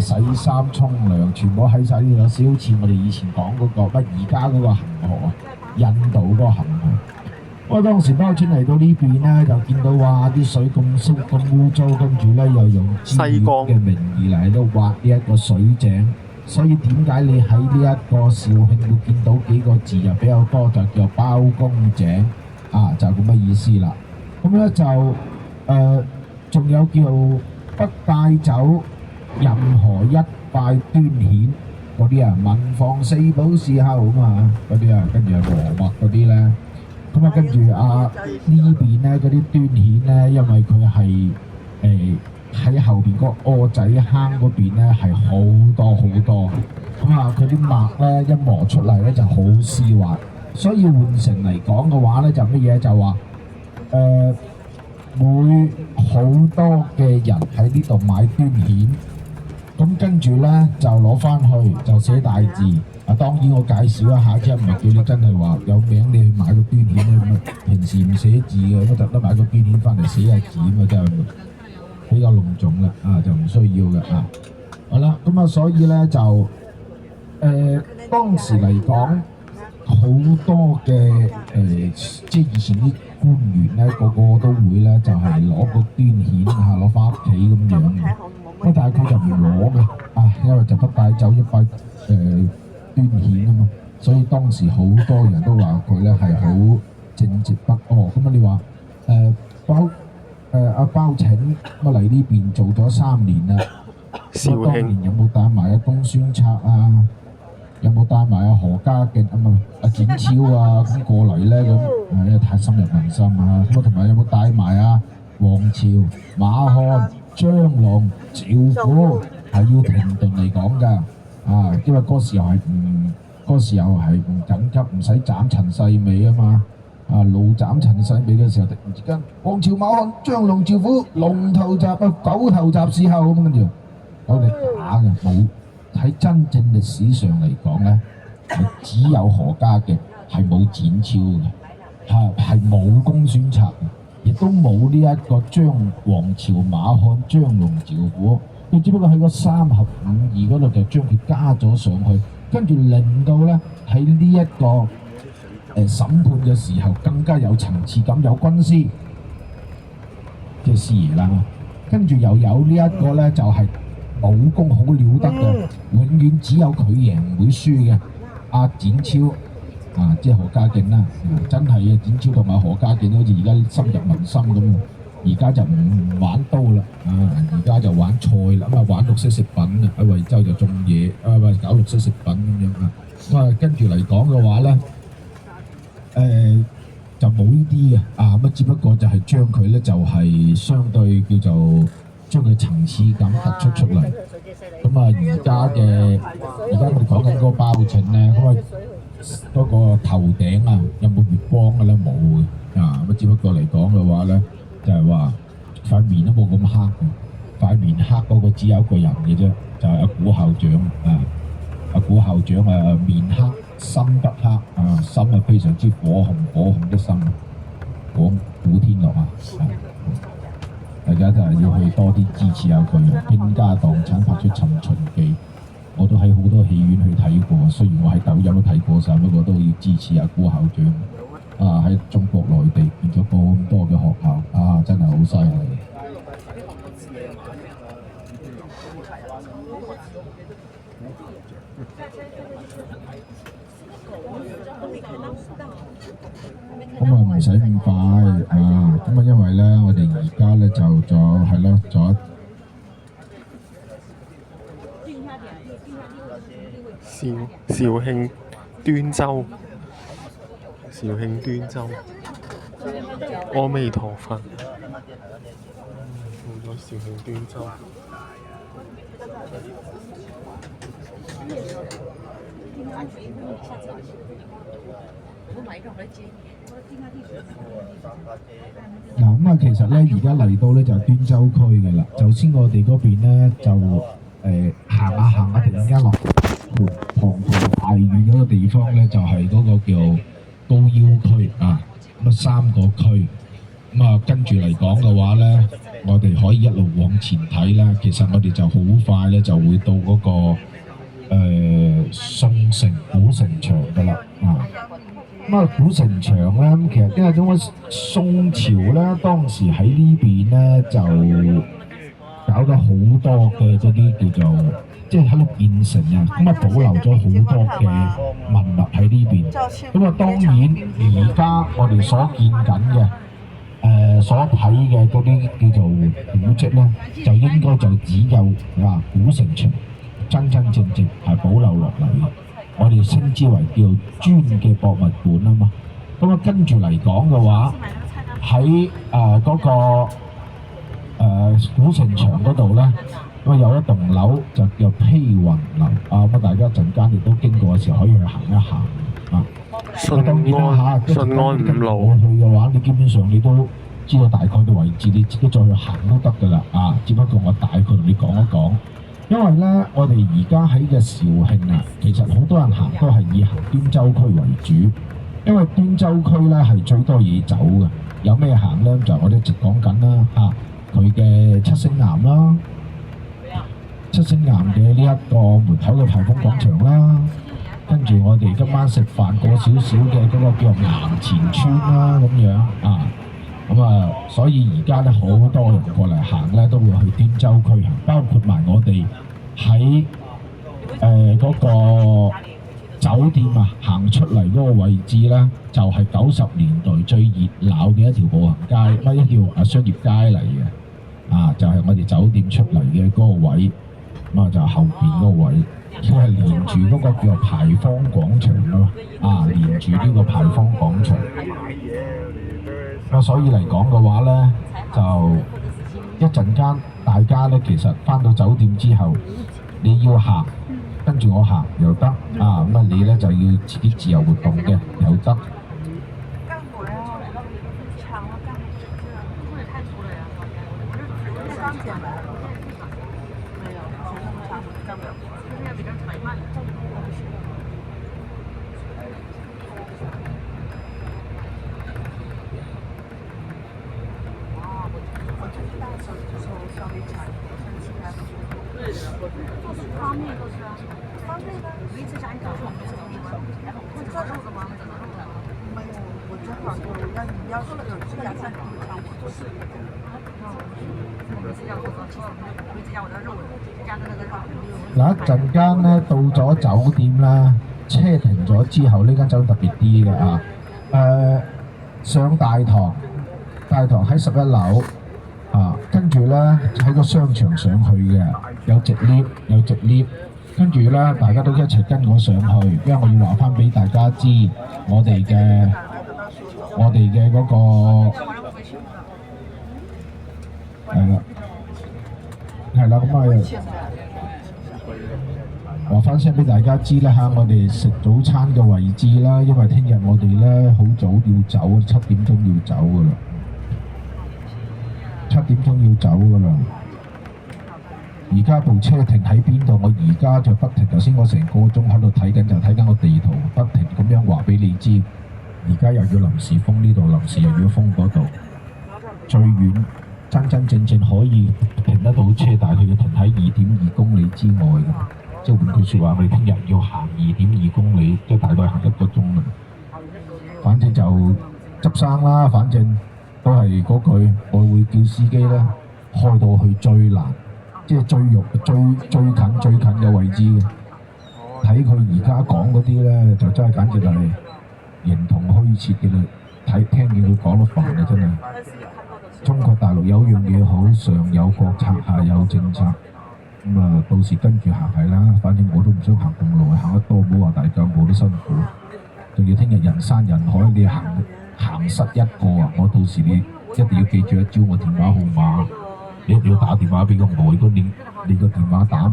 洗衫、沖涼，全部喺晒呢度，少好似我哋以前講嗰個乜而家嗰個恒河啊，印度嗰個恒河。我當時包村嚟到呢邊呢，就見到哇啲水咁污糟，跟住呢又用資源嘅名義嚟到挖呢一個水井，所以點解你喺呢一個肇慶會見到幾個字又比較多，就叫包公井啊，就咁嘅意思啦。咁呢就仲有叫不帶走任何一塊端顯嗰啲啊，文房四寶伺候啊嘛，嗰啲啊，跟住係和墨嗰啲呢。咁啊，跟住呢邊咧嗰啲端顯咧，因為佢係喺後邊個柯仔坑嗰邊咧係好多好多，咁啊佢啲墨咧一磨出嚟咧就好絲滑，所以換成嚟講嘅話咧就乜嘢就話會好多嘅人喺呢度買端顯，咁跟住咧就攞翻去就寫大字。當然我介紹一下啫，唔係叫你真係話有名你去買個端顯咧咁啊。平時唔寫字嘅，咁特登買個端顯翻嚟寫下字咁啊，真係比較隆重啦，就唔需要嘅啊。好啦，咁啊，所以咧就當時嚟講，好多嘅即係以前啲官員咧，個個都會咧就係攞個端顯攞翻屋企咁樣嘅。咁但係佢就唔攞嘅因為就不帶走一塊端顯啊嘛，所以當時好多人都話佢咧係好正直不阿。咁啊，你話包拯乜嚟呢邊做咗3年啦？咁當年有冇帶埋公孫策啊？有冇帶埋何家勁展超啊咁過嚟咧？咁因為太深入民心啊！咁啊，同埋有冇帶埋黃朝、馬漢、張龍、趙虎係要停頓嚟講㗎？因為嗰時候係唔緊急，唔使斬陳世美啊嘛。怒斬陳世美嘅時候，突然之間黃朝馬漢張龍趙虎龍頭閘狗頭閘伺候咁，跟住我哋打嘅冇。喺真正歷史上嚟講咧，係只有何家嘅，係冇展超嘅，係冇公孫策嘅，亦都冇呢一個黃朝馬漢張龍趙虎。佢只不過喺個3合5義嗰度就將佢加咗上去，跟住令到咧喺呢一個審判嘅時候更加有層次感，有軍師即係師爺啦，跟住又有呢一個咧就係武功好了得嘅，永遠只有佢贏唔會輸嘅展超即係何家勁啦，真係嘅展超同埋何家勁好似而家深入民心咁。而家就唔玩刀啦，而家就玩菜啦，玩綠色食品啊，喺惠州就種嘢，搞綠色食品咁樣啊。咁跟住嚟講嘅話咧，就冇呢啲嘅，咁只不過就係將佢咧就係相對叫做將佢層次感突出嚟。咁而家我哋講緊嗰個包拯咧，嗰個頭頂有冇月光嘅咧？冇嘅，咁只不過嚟講嘅話咧。就係話塊面都冇咁黑嘅，塊面黑嗰個只有一個人嘅啫，就係古校長古校長面黑心不黑心非常之火紅的心，古天樂大家真係要去多啲支持下佢，傾家蕩產拍出《尋秦記》，我都喺好多戲院去睇過，雖然我喺抖音都睇過晒，不過都要支持下古校長。喺中國內地變咗咁多嘅學校，真係好犀利。咁唔使咁快咁因為咧，我哋而家咧就咗肇慶端州。肇慶端州，阿彌陀佛，到咗肇慶端州。咁其實咧而家嚟到咧就係端州區嘅啦。首先我哋嗰邊咧就行下，突然間落滂沱大雨嗰個地方咧，就係嗰個叫高要區咁3個區。咁啊，跟住嚟講嘅話咧，我哋可以一路往前睇啦。其實我哋就好快咧就會到嗰、個宋城古城牆噶啦啊。咁啊，古城牆咧，咁其實因為點解宋朝咧當時喺呢邊咧就搞咗好多嘅嗰啲叫做即係喺度建成啊，咁啊保留咗好多嘅文物喺呢邊。咁啊，當然而家我哋所見緊嘅。所睇嘅嗰啲叫做古蹟咧，就應該就只有古城牆真真正正係保留落嚟嘅。我哋稱之為叫磚嘅博物館啊嘛。咁啊，跟住嚟講嘅話，喺嗰個古城牆嗰度咧，咁啊有一棟樓就叫披雲樓啊。咁啊，大家陣間亦都經過嘅時候可以去行一行啊。當然啦嚇，順安5路去嘅話，你基本上你都知道大概嘅位置，你自己再去行都得㗎啦啊！只不過我大概同你講一講，因為咧我哋而家喺嘅肇慶啊，其實好多人行都係以行端州區為主，因為端州區咧係最多嘢走嘅。有咩行咧？就我哋一直講緊啦嚇，佢嘅七星岩啦，七星岩嘅呢一個門口嘅牌坊廣場啦。跟住我哋今晚食飯過少少嘅嗰個叫岩前村啦咁樣啊，咁啊，所以而家咧好多人過嚟行咧都會去端州區行，包括埋我哋喺嗰個酒店啊行出嚟嗰個位置咧，就係90年代最熱鬧嘅一條步行街，一條商業街嚟嘅啊，就係我哋酒店出嚟嘅嗰個位，咁啊就後邊嗰個位。佢係連住嗰個叫做牌坊廣場咯，啊，連住呢個牌坊廣場。所以嚟講嘅話咧，就一陣間大家咧，其實返到酒店之後，你要行，跟住我行又得，啊，咁啊你咧就要自己自由活動嘅又得。嗱，一陣間咧到咗酒店啦，車停咗之後，呢間酒店特別啲嘅啊。上大堂，大堂喺11樓啊，跟住咧喺個商場上去嘅，有直 lift，跟住咧大家都一齊跟我上去，因為我要話翻俾大家知我哋嘅嗰個係啦，咁啊話翻聲俾大家知啦嚇，我哋食早餐嘅位置啦，因為聽日我哋咧好早要走，7點鐘要走噶啦，7點鐘要走噶啦。而家部車停喺邊度？我而家就不停，頭先我成個鐘喺度睇緊，就睇緊個地圖，不停咁樣話俾你知。而家又要臨時封呢度，臨時又要封嗰度。最遠真真正正可以停得到車，但係佢要停喺2.2公里之外嘅。即係換句説話，我哋聽日要行2.2公里，即係大概行1個鐘啦。反正就執生啦，反正都係嗰句，我會叫司機咧開到去最難，即係最近嘅位置嘅。睇佢而家講嗰啲咧，就真係簡直係形同虛設嘅啦。聽見佢講得煩啊，真係。中國大陸有樣嘢好，上有國策，下有政策。咁啊，到時跟住行係啦，反正我都唔想行咁耐，行得多唔好話大家冇得辛苦，仲要聽日人山人海，你行失一個啊！我到時你一定要記住一招我電話號碼，你一定要打電話俾我，如果你個電話打唔